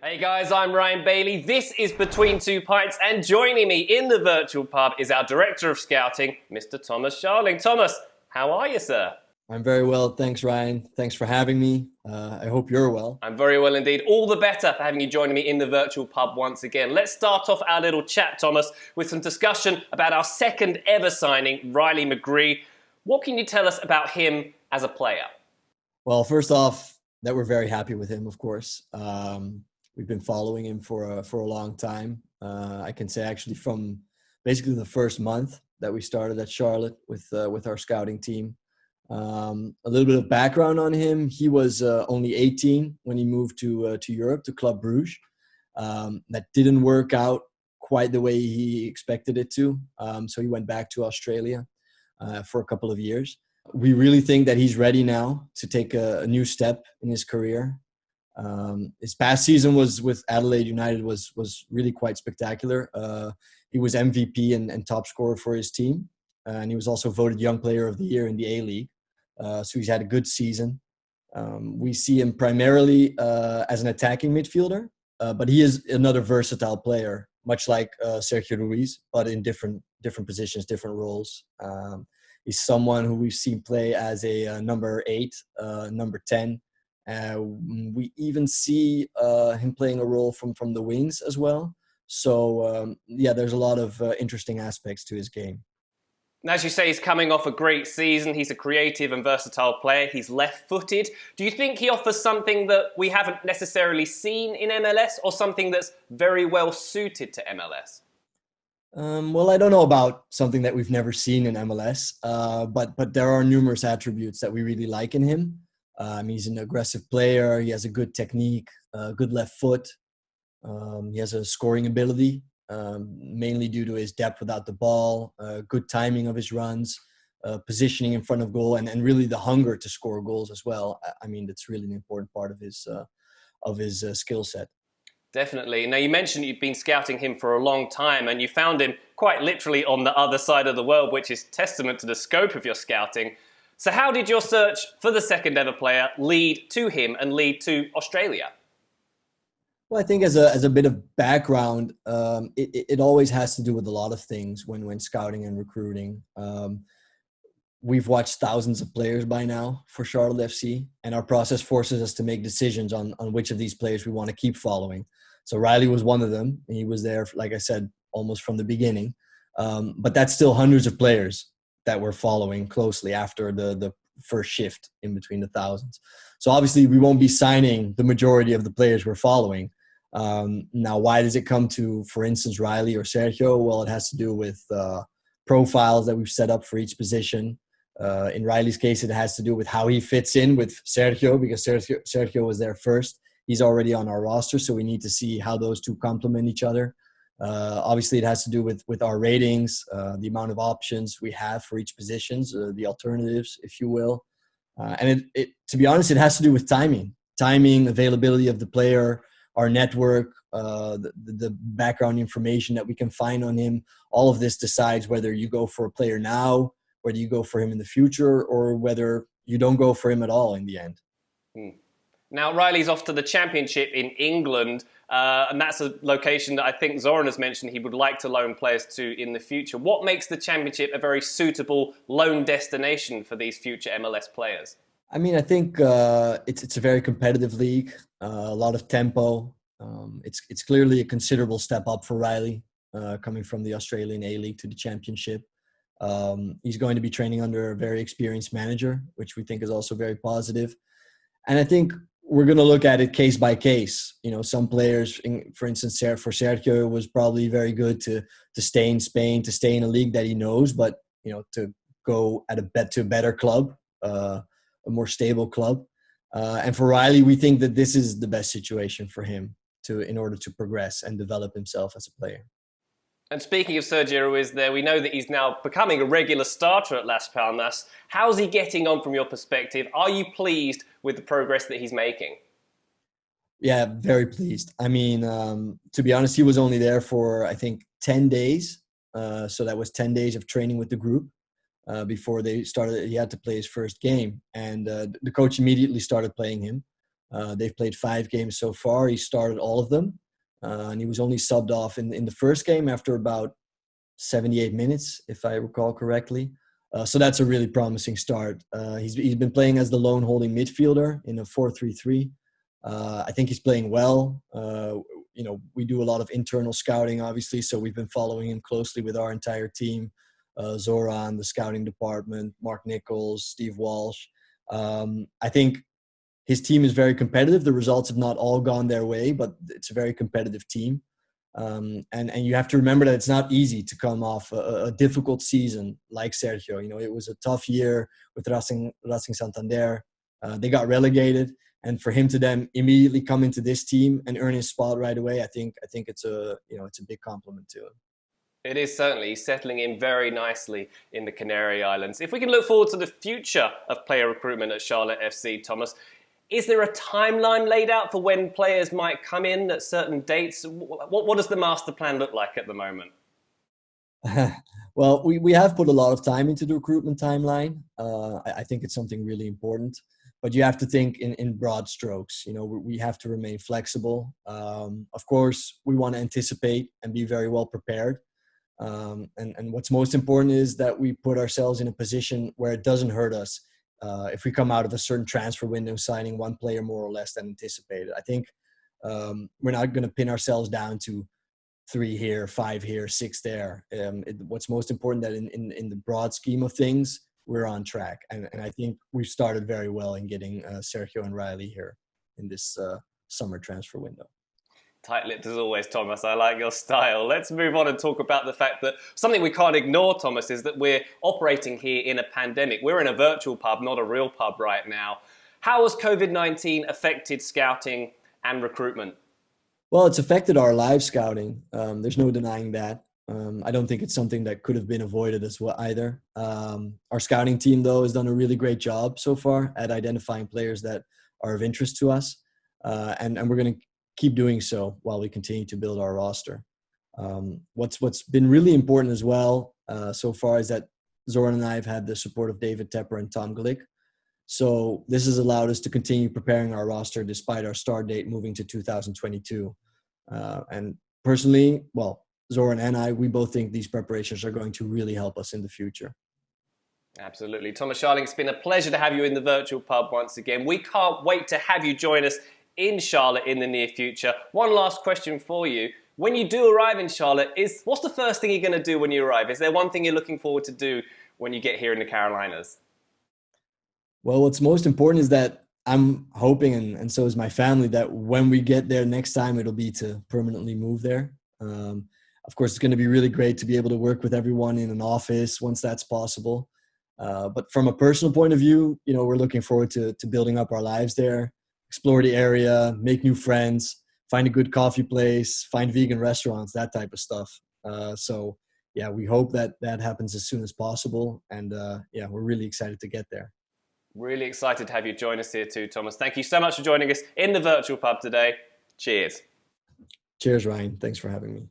Hey guys, I'm Ryan Bailey. This is Between Two Pints, and joining me in the virtual pub is our Director of Scouting, Mr. Thomas Schaling. Thomas, how are you, sir? I'm very well, thanks, Ryan. Thanks for having me. I hope you're well. I'm very well indeed. All the better for having you joining me in the virtual pub once again. Let's start off our little chat, Thomas, with some discussion about our second ever signing, Riley McGree. What can you tell us about him as a player? Well, first off, that we're very happy with him, of course. We've been following him for a long time. I can say actually from basically the first month that we started at Charlotte with our scouting team. A little bit of background on him. He was only 18 when he moved to Europe, to Club Bruges. That didn't work out quite the way he expected it to. So he went back to Australia for a couple of years. We really think that he's ready now to take a new step in his career. His past season was with Adelaide United was really quite spectacular. He was MVP and top scorer for his team. And he was also voted Young Player of the Year in the A-League. So he's had a good season. We see him primarily as an attacking midfielder, but he is another versatile player, much like Sergio Ruiz, but in different positions, different roles. He's someone who we've seen play as a number 8, number 10. We even see him playing a role from the wings as well. So, there's a lot of interesting aspects to his game. As you say, he's coming off a great season. He's a creative and versatile player. He's left-footed. Do you think he offers something that we haven't necessarily seen in MLS, or something that's very well suited to MLS? Well, I don't know about something that we've never seen in MLS, but there are numerous attributes that we really like in him. He's an aggressive player. He has a good technique, good left foot. He has a scoring ability, mainly due to his depth without the ball, good timing of his runs, positioning in front of goal, and really the hunger to score goals as well. I mean, that's really an important part of his skill set. Definitely. Now, you mentioned you've been scouting him for a long time, and you found him quite literally on the other side of the world, which is testament to the scope of your scouting. So how did your search for the second ever player lead to him and lead to Australia? Well, I think as a bit of background, it always has to do with a lot of things when scouting and recruiting. We've watched thousands of players by now for Charlotte FC, and our process forces us to make decisions on which of these players we want to keep following. So Riley was one of them. He was there, like I said, almost from the beginning. But that's still hundreds of players that we're following closely after the first shift in between the thousands. So obviously we won't be signing the majority of the players we're following. Now, why does it come to, for instance, Riley or Sergio? Well, it has to do with profiles that we've set up for each position. In Riley's case, it has to do with how he fits in with Sergio, because Sergio was there first. He's already on our roster, so we need to see how those two complement each other. Obviously, it has to do with our ratings, the amount of options we have for each positions, the alternatives, if you will. And it, to be honest, it has to do with timing, availability of the player, our network, the background information that we can find on him. All of this decides whether you go for a player now, whether you go for him in the future, or whether you don't go for him at all in the end. Now, Riley's off to the Championship in England, and that's a location that I think Zoran has mentioned he would like to loan players to in the future. What makes the Championship a very suitable loan destination for these future MLS players? I mean, I think it's a very competitive league, a lot of tempo. It's clearly a considerable step up for Riley, coming from the Australian A-League to the Championship. He's going to be training under a very experienced manager, which we think is also very positive. And I think we're going to look at it case by case. You know, some players, for instance, for Sergio, it was probably very good to stay in Spain, to stay in a league that he knows, but, you know, to go to a better club, a more stable club. And for Riley, we think that this is the best situation for him in order to progress and develop himself as a player. And speaking of Sergio Ruiz there, we know that he's now becoming a regular starter at Las Palmas. How's he getting on from your perspective? Are you pleased with the progress that he's making? Yeah, very pleased. I mean, to be honest, he was only there for, I think, 10 days. So that was 10 days of training with the group before they started. He had to play his first game. And the coach immediately started playing him. They've played 5 games so far. He started all of them, and he was only subbed off in the first game after about 78 minutes, if I recall correctly. So that's a really promising start. He's been playing as the lone holding midfielder in a 4-3-3. I think he's playing well. We do a lot of internal scouting, obviously, so we've been following him closely with our entire team. Zoran, the scouting department, Mark Nichols, Steve Walsh. I think his team is very competitive. The results have not all gone their way, but it's a very competitive team. And you have to remember that it's not easy to come off a difficult season like Sergio. It was a tough year with Racing Santander. They got relegated, and for him to then immediately come into this team and earn his spot right away, I think it's a big compliment to him. It is certainly settling in very nicely in the Canary Islands. If we can look forward to the future of player recruitment at Charlotte FC, Thomas, is there a timeline laid out for when players might come in at certain dates? What does the master plan look like at the moment? Well, we have put a lot of time into the recruitment timeline. I think it's something really important, but you have to think in broad strokes. We have to remain flexible. Of course, we want to anticipate and be very well prepared. And what's most important is that we put ourselves in a position where it doesn't hurt us if we come out of a certain transfer window signing one player more or less than anticipated. I think we're not going to pin ourselves down to 3 here, 5 here, 6 there. What's most important that in the broad scheme of things, we're on track. And I think we've started very well in getting Sergio and Riley here in this summer transfer window. Tight-lipped as always, Thomas. I like your style. Let's move on and talk about the fact that something we can't ignore, Thomas, is that we're operating here in a pandemic. We're in a virtual pub, not a real pub right now. How has COVID-19 affected scouting and recruitment? Well, it's affected our live scouting. There's no denying that. I don't think it's something that could have been avoided as well either. Our scouting team, though, has done a really great job so far at identifying players that are of interest to us. And we're going to keep doing so while we continue to build our roster. What's been really important as well so far is that Zoran and I have had the support of David Tepper and Tom Glick. So this has allowed us to continue preparing our roster despite our start date moving to 2022. And personally, well, Zoran and I, we both think these preparations are going to really help us in the future. Absolutely. Thomas Schaling, it's been a pleasure to have you in the virtual pub once again. We can't wait to have you join us in Charlotte in the near future. One last question for you. When you do arrive in Charlotte, what's the first thing you're going to do when you arrive? Is there one thing you're looking forward to do when you get here in the Carolinas? Well, what's most important is that I'm hoping, and so is my family, that when we get there next time, it'll be to permanently move there. Of course, it's going to be really great to be able to work with everyone in an office once that's possible. But from a personal point of view, we're looking forward to building up our lives there, explore the area, make new friends, find a good coffee place, find vegan restaurants, that type of stuff. So we hope that happens as soon as possible. And we're really excited to get there. Really excited to have you join us here too, Thomas. Thank you so much for joining us in the virtual pub today. Cheers. Cheers, Ryan. Thanks for having me.